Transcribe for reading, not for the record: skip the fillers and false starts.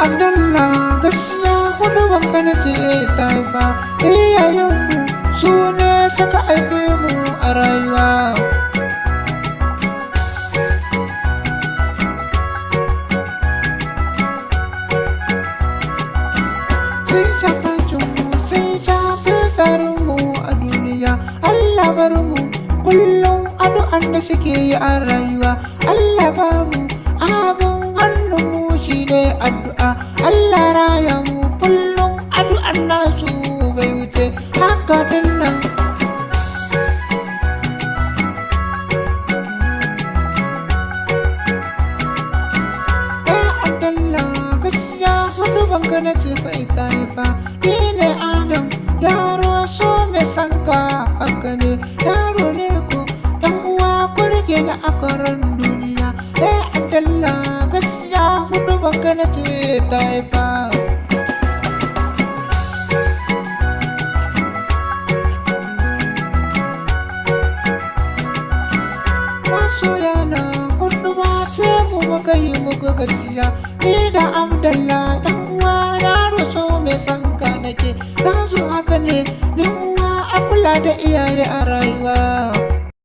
Abdallah gaskiya hudu banka nake taifa iyayenmu su ne suka haife mu a rayuwa. Sai shakacinmu sai shafi tsarinmu a duniya. Allah bar mu kullum addu'an da suke yi a rayuwa. Allah ba mu abin hannunmu shi ne addu'a. Allah raya mu kullum addu'an nasu bai wuce haka dinnan. Abdallah gaskiya hudu banka nake bai taifa ni ne Adam yaro so mai sanka haka ne yaro ne ko dan uwa ku rike na akaran duniya. Abdallah gaskiya hudu banka nake taifa. Masoyana hudu ba ce mu muka yi muku gaskiya ni da Abdallah dan uwa yaro so mai sanka nake na zo haka ne ni uwa a kula da iyaye a rayuwa.